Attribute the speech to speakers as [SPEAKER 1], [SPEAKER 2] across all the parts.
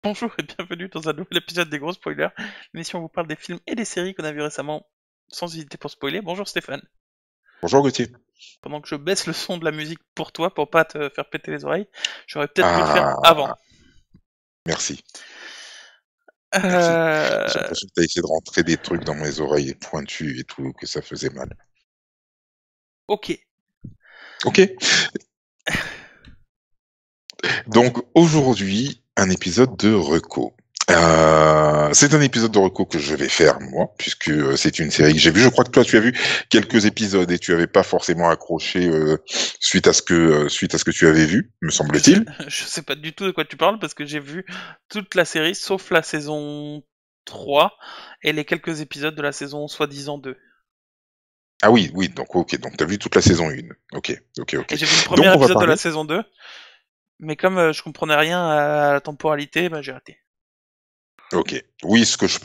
[SPEAKER 1] Bonjour et bienvenue dans un nouvel épisode des gros spoilers, l'émission où on vous parle des films et des séries qu'on a vus récemment, sans hésiter pour spoiler. Bonjour Stéphane.
[SPEAKER 2] Bonjour Gauthier.
[SPEAKER 1] Pendant que je baisse le son de la musique pour toi, pour pas te faire péter les oreilles, j'aurais peut-être dû le faire avant.
[SPEAKER 2] Ah, merci, merci. J'ai
[SPEAKER 1] Euh...
[SPEAKER 2] l'impression que tu as essayé de rentrer des trucs dans mes oreilles pointues et tout, que ça faisait mal.
[SPEAKER 1] Ok.
[SPEAKER 2] Ok, donc aujourd'hui, un épisode de Reco. C'est un épisode de Reco que je vais faire moi, puisque c'est une série que j'ai vue. Je crois que toi tu as vu quelques épisodes et tu avais pas forcément accroché suite à ce que tu avais vu, me
[SPEAKER 1] Je sais,
[SPEAKER 2] semble-t-il.
[SPEAKER 1] je sais pas du tout de quoi tu parles parce que j'ai vu toute la série sauf la saison 3 et les quelques épisodes de la saison soi-disant 2.
[SPEAKER 2] Ah oui, oui, donc ok, donc t'as vu toute la saison 1. Ok, ok,
[SPEAKER 1] Et
[SPEAKER 2] ok.
[SPEAKER 1] j'ai vu le premier
[SPEAKER 2] Donc on va
[SPEAKER 1] épisode de la
[SPEAKER 2] parler.
[SPEAKER 1] saison 2, mais comme je comprenais rien à la temporalité, bah j'ai raté.
[SPEAKER 2] Ok. Oui, ce que je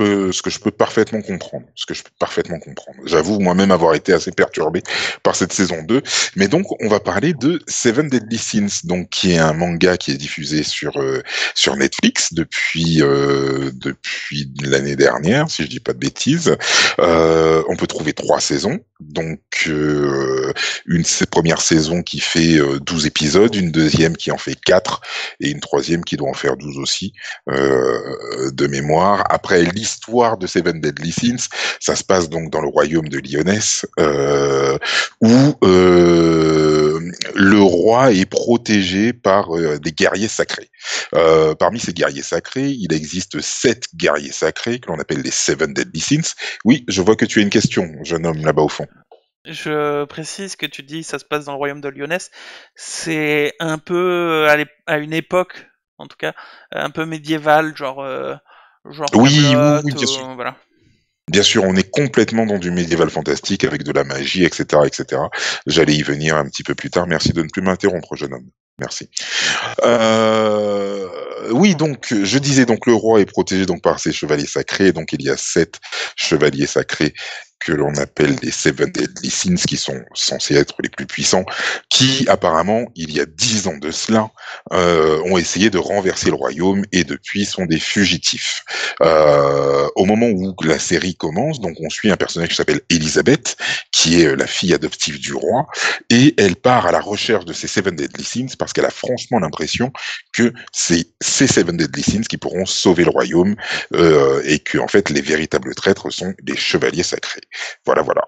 [SPEAKER 2] peux parfaitement comprendre. Ce que je peux parfaitement comprendre. J'avoue moi-même avoir été assez perturbé par cette saison 2. Mais donc, on va parler de Seven Deadly Sins, donc qui est un manga qui est diffusé sur Netflix depuis l'année dernière, si je dis pas de bêtises. On peut trouver 3 saisons. Donc, une première saison qui fait 12 épisodes, une deuxième qui en fait 4 et une troisième qui doit en faire 12 aussi de mémoire. Après, l'histoire de Seven Deadly Sins, ça se passe donc dans le royaume de Lyonesse, où le roi est protégé par des guerriers sacrés. Parmi ces guerriers sacrés, il existe 7 guerriers sacrés que l'on appelle les Seven Deadly Sins. Oui, je vois que tu as une question, jeune homme là-bas au fond.
[SPEAKER 1] Je précise que tu dis ça se passe dans le royaume de Lyonesse. C'est un peu à une époque, en tout cas, un peu médiévale, genre
[SPEAKER 2] Oui, oui,
[SPEAKER 1] Camelot,
[SPEAKER 2] oui, bien sûr.
[SPEAKER 1] voilà.
[SPEAKER 2] Bien sûr, on est complètement dans du médiéval fantastique avec de la magie, etc., etc. J'allais y venir un petit peu plus tard. Merci de ne plus m'interrompre, jeune homme. Merci. Oui, donc je disais donc le roi est protégé donc par ses chevaliers sacrés. Donc il y a 7 chevaliers sacrés que l'on appelle les Seven Deadly Sins, qui sont censés être les plus puissants, qui apparemment, il y a 10 ans de cela, ont essayé de renverser le royaume et depuis sont des fugitifs. Au moment où la série commence, donc on suit un personnage qui s'appelle Elisabeth, qui est la fille adoptive du roi, et elle part à la recherche de ces Seven Deadly Sins parce qu'elle a franchement l'impression que c'est ces Seven Deadly Sins qui pourront sauver le royaume et que en fait les véritables traîtres sont les chevaliers sacrés. Voilà, voilà.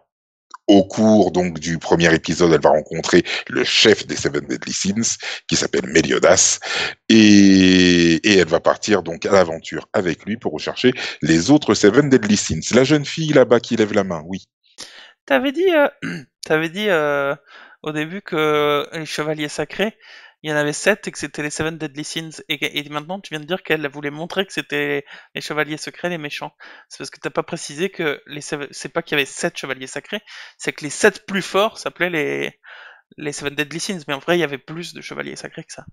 [SPEAKER 2] Au cours donc du premier épisode, elle va rencontrer le chef des Seven Deadly Sins qui s'appelle Meliodas et elle va partir donc à l'aventure avec lui pour rechercher les autres Seven Deadly Sins. La jeune fille là-bas qui lève la main, oui.
[SPEAKER 1] T'avais dit, t'avais dit au début que les chevaliers sacrés, il y en avait 7 et que c'était les Seven Deadly Sins. Et maintenant, tu viens de dire qu'elle voulait montrer que c'était les chevaliers secrets, les méchants. C'est parce que t'as pas précisé que c'est pas qu'il y avait 7 chevaliers sacrés, c'est que les 7 plus forts s'appelaient les Seven Deadly Sins. Mais en vrai, il y avait plus de chevaliers sacrés que ça.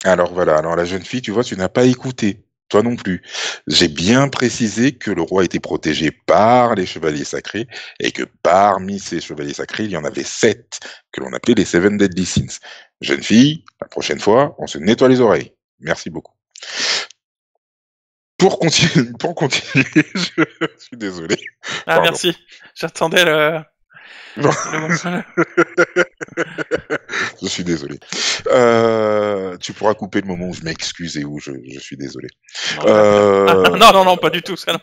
[SPEAKER 2] Alors voilà, alors la jeune fille, tu vois, tu n'as pas écouté. Toi non plus. J'ai bien précisé que le roi était protégé par les chevaliers sacrés et que parmi ces chevaliers sacrés, il y en avait 7 que l'on appelait les Seven Deadly Sins. Jeune fille, la prochaine fois, on se nettoie les oreilles. Merci beaucoup. Pour continuer, je suis désolé.
[SPEAKER 1] Ah,
[SPEAKER 2] Pardon.
[SPEAKER 1] merci. J'attendais le...
[SPEAKER 2] Je suis désolé. Tu pourras couper le moment où je m'excuse et où je suis désolé.
[SPEAKER 1] Non,
[SPEAKER 2] Euh,
[SPEAKER 1] non, non, non, pas du tout, ça, non.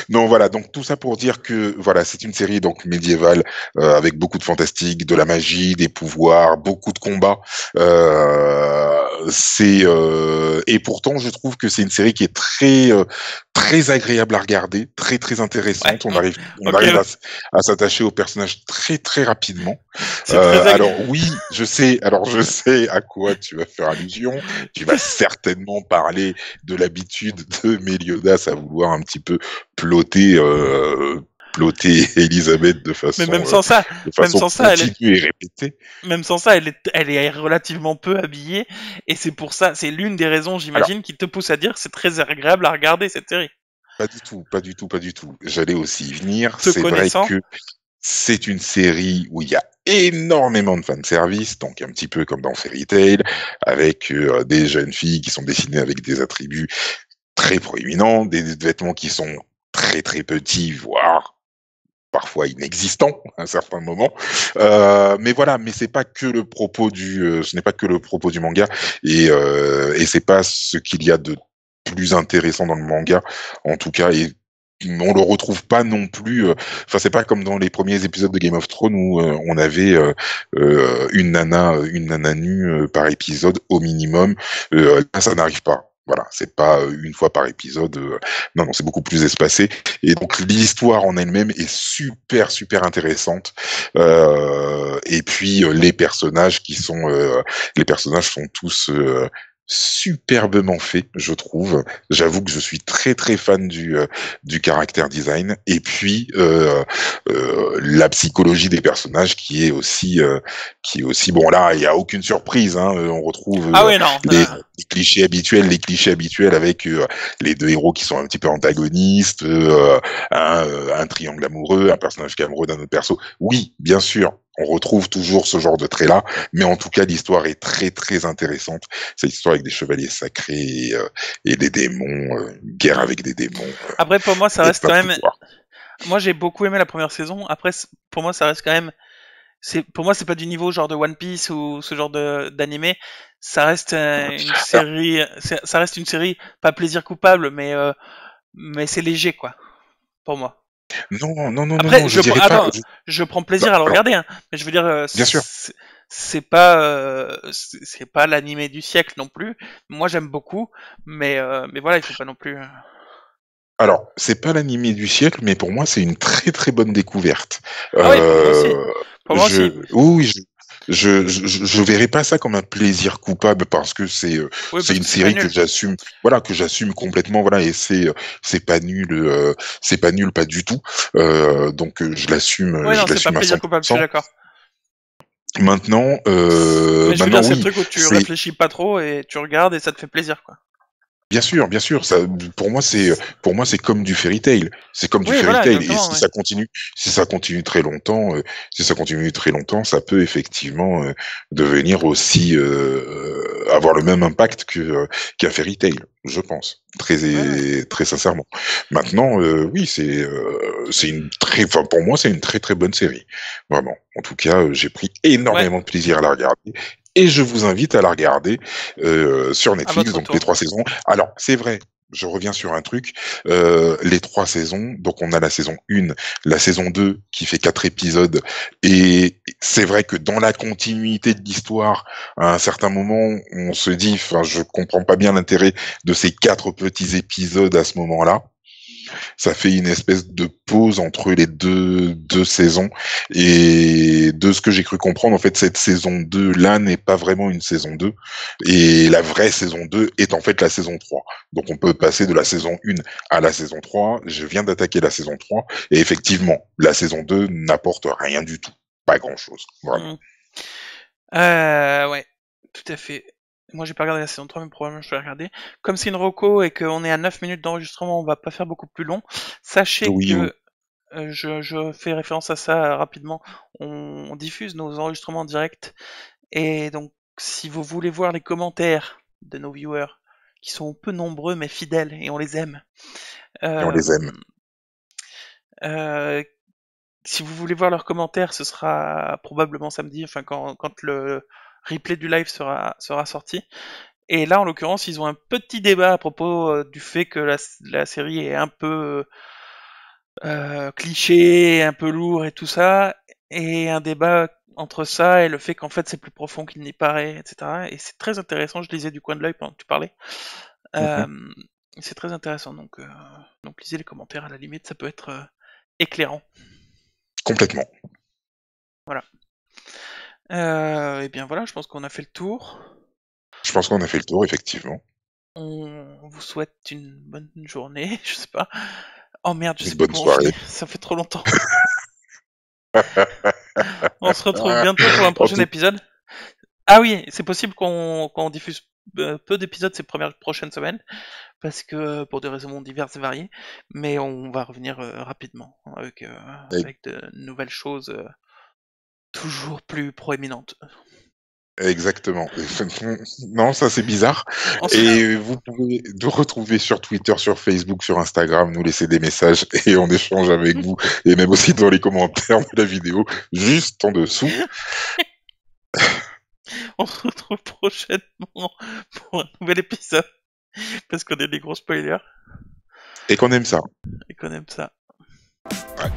[SPEAKER 2] Non, voilà, donc tout ça pour dire que voilà, c'est une série donc médiévale avec beaucoup de fantastique, de la magie, des pouvoirs, beaucoup de combats. Et pourtant, je trouve que c'est une série qui est très agréable à regarder, très
[SPEAKER 1] Ouais,
[SPEAKER 2] intéressante. On
[SPEAKER 1] ok,
[SPEAKER 2] arrive à s'attacher au personnage très rapidement.
[SPEAKER 1] c'est très
[SPEAKER 2] Alors oui, je sais à quoi tu vas faire allusion. Tu vas certainement parler de l'habitude de Méliodas à vouloir un petit peu plotter, plotter Elisabeth
[SPEAKER 1] Mais
[SPEAKER 2] de
[SPEAKER 1] même
[SPEAKER 2] façon
[SPEAKER 1] sans ça,
[SPEAKER 2] continue et répétée.
[SPEAKER 1] même sans ça, elle est relativement peu habillée, et c'est pour ça, c'est l'une des raisons,
[SPEAKER 2] Alors,
[SPEAKER 1] j'imagine, qui te pousse à dire que c'est très agréable à regarder cette série.
[SPEAKER 2] pas du tout, pas du tout, pas du tout. J'allais aussi y venir.
[SPEAKER 1] Te
[SPEAKER 2] C'est vrai
[SPEAKER 1] connaissant,
[SPEAKER 2] que C'est une série où il y a énormément de fanservice, donc un petit peu comme dans Fairy Tail, avec des jeunes filles qui sont dessinées avec des attributs très proéminents, des vêtements qui sont très très petits, voire parfois inexistants à un certain moment. Mais voilà, mais c'est pas que le propos ce n'est pas que le propos du manga, et c'est pas ce qu'il y a de plus intéressant dans le manga, en tout cas, et on le retrouve pas non plus. Enfin, c'est pas comme dans les premiers épisodes de Game of Thrones où on avait une nana nue par épisode au minimum. Là, ça n'arrive pas. Voilà, c'est pas une fois par épisode. Non, non, c'est beaucoup plus espacé. Et donc l'histoire en elle-même est super super intéressante. Et puis les personnages sont tous superbement faits, je trouve. J'avoue que je suis très très fan du caractère design, et puis la psychologie des personnages qui est aussi bon, là il y a aucune surprise, hein, on retrouve
[SPEAKER 1] Ah oui, non.
[SPEAKER 2] les clichés habituels avec les deux héros qui sont un petit peu antagonistes, un triangle amoureux, un personnage qui est amoureux d'un autre perso. Oui, bien sûr, on retrouve toujours ce genre de traits-là, mais en tout cas, l'histoire est très très intéressante. C'est l'histoire avec des chevaliers sacrés et des démons, guerre avec des démons,
[SPEAKER 1] Après, pour moi, ça
[SPEAKER 2] et
[SPEAKER 1] reste
[SPEAKER 2] plein
[SPEAKER 1] quand
[SPEAKER 2] de
[SPEAKER 1] même.
[SPEAKER 2] pouvoirs.
[SPEAKER 1] Moi, j'ai beaucoup aimé la première saison. Après, pour moi, ça reste quand même. Pour moi, c'est pas du niveau genre de One Piece ou ce genre d'animé. Ça reste une
[SPEAKER 2] Alors,
[SPEAKER 1] série. Ça reste une série pas plaisir coupable, mais c'est léger quoi. Pour moi.
[SPEAKER 2] non, non, non, non,
[SPEAKER 1] Après,
[SPEAKER 2] non, je dirais pas.
[SPEAKER 1] attends, je prends plaisir à le
[SPEAKER 2] Alors,
[SPEAKER 1] regarder, hein, mais je veux dire,
[SPEAKER 2] bien sûr.
[SPEAKER 1] c'est pas l'animé du siècle non plus. Moi, j'aime beaucoup, mais voilà, il faut pas non plus.
[SPEAKER 2] Alors, c'est pas l'animé du siècle, mais pour moi, c'est une très très bonne découverte.
[SPEAKER 1] Ah oui, pour moi aussi.
[SPEAKER 2] Euh,
[SPEAKER 1] Pour moi aussi.
[SPEAKER 2] oui, je verrais pas ça comme un plaisir coupable, parce que
[SPEAKER 1] Oui,
[SPEAKER 2] c'est
[SPEAKER 1] parce
[SPEAKER 2] une
[SPEAKER 1] que c'est pas
[SPEAKER 2] série que
[SPEAKER 1] nul.
[SPEAKER 2] j'assume, voilà, que j'assume complètement, voilà, et c'est pas nul, pas du tout. Donc
[SPEAKER 1] Oui, non,
[SPEAKER 2] je
[SPEAKER 1] c'est pas
[SPEAKER 2] l'assume à
[SPEAKER 1] plaisir coupable, je suis
[SPEAKER 2] 100%.
[SPEAKER 1] d'accord. Mais je veux dire, c'est le
[SPEAKER 2] Oui,
[SPEAKER 1] truc où tu
[SPEAKER 2] c'est
[SPEAKER 1] réfléchis pas trop et tu regardes et ça te fait plaisir, quoi.
[SPEAKER 2] bien sûr, ça, pour moi, c'est comme du fairy tail. C'est comme du
[SPEAKER 1] Oui,
[SPEAKER 2] fairy
[SPEAKER 1] voilà,
[SPEAKER 2] tail. Et
[SPEAKER 1] exactement, ouais.
[SPEAKER 2] si ça continue très longtemps, ça peut effectivement devenir aussi, avoir le même impact qu'un fairy tail, je pense.
[SPEAKER 1] Ouais, ouais.
[SPEAKER 2] Très sincèrement. Maintenant, oui, enfin, pour moi, c'est une très très bonne série. Vraiment. En tout cas, j'ai pris
[SPEAKER 1] Ouais,
[SPEAKER 2] énormément de plaisir à la regarder. Et je vous invite à la regarder sur
[SPEAKER 1] à
[SPEAKER 2] Netflix,
[SPEAKER 1] votre
[SPEAKER 2] donc les
[SPEAKER 1] tour.
[SPEAKER 2] 3 saisons. Alors, c'est vrai, je reviens sur un truc, les 3 saisons, donc on a la saison 1, la saison 2 qui fait 4 épisodes, et c'est vrai que dans la continuité de l'histoire, à un certain moment, on se dit, enfin, je comprends pas bien l'intérêt de ces 4 petits épisodes à ce moment-là. Ça fait une espèce de pause entre les deux saisons. Et de ce que j'ai cru comprendre, en fait, cette saison 2 là n'est pas vraiment une saison 2. Et la vraie saison 2 est en fait la saison 3. Donc on peut passer de la saison 1 à la saison 3. Je viens d'attaquer la saison 3. Et effectivement, la saison 2 n'apporte rien du tout. Pas grand-chose, vraiment.
[SPEAKER 1] Hmm. Ouais, tout à fait. Moi, j'ai pas regardé la saison 3, mais probablement je vais la regarder. Comme c'est une reco et qu'on est à 9 minutes d'enregistrement, on va pas faire beaucoup plus long. Sachez
[SPEAKER 2] Oui, oui.
[SPEAKER 1] que je fais référence à ça rapidement. On diffuse nos enregistrements en direct. Et donc, si vous voulez voir les commentaires de nos viewers, qui sont peu nombreux mais fidèles, et on les aime,
[SPEAKER 2] Et on
[SPEAKER 1] euh,
[SPEAKER 2] les aime.
[SPEAKER 1] euh, si vous voulez voir leurs commentaires, ce sera probablement samedi, enfin quand le replay du live sera sorti. Et là, en l'occurrence, ils ont un petit débat à propos du fait que la série est un peu cliché, un peu lourd et tout ça, et un débat entre ça et le fait qu'en fait c'est plus profond qu'il n'y paraît, etc. Et c'est très intéressant, je lisais du coin de l'œil pendant que tu parlais.
[SPEAKER 2] Mhm.
[SPEAKER 1] Euh, c'est très intéressant, donc lisez les commentaires, à la limite ça peut être éclairant.
[SPEAKER 2] Complètement.
[SPEAKER 1] Voilà. Et bien voilà, je pense qu'on a fait le tour.
[SPEAKER 2] Je pense qu'on a fait le tour, effectivement.
[SPEAKER 1] On vous souhaite une bonne journée, je sais pas. Oh merde, je
[SPEAKER 2] Une
[SPEAKER 1] sais plus
[SPEAKER 2] bonne
[SPEAKER 1] comment on finit,
[SPEAKER 2] soirée.
[SPEAKER 1] ça fait trop longtemps. On se retrouve bientôt pour un
[SPEAKER 2] En
[SPEAKER 1] prochain
[SPEAKER 2] tout
[SPEAKER 1] épisode. Ah oui, c'est possible qu'on diffuse peu d'épisodes ces prochaines semaines, parce que pour des raisons diverses et variées, mais on va revenir rapidement avec de nouvelles choses toujours plus proéminentes.
[SPEAKER 2] Exactement. Non, ça c'est bizarre. Et vous pouvez nous retrouver sur Twitter, sur Facebook, sur Instagram, nous laisser des messages et on échange avec vous. Et même aussi dans les commentaires de la vidéo, juste en dessous.
[SPEAKER 1] On se retrouve prochainement pour un nouvel épisode, parce qu'on est des gros spoilers
[SPEAKER 2] Et qu'on aime ça.
[SPEAKER 1] et qu'on aime ça.
[SPEAKER 2] Ouais.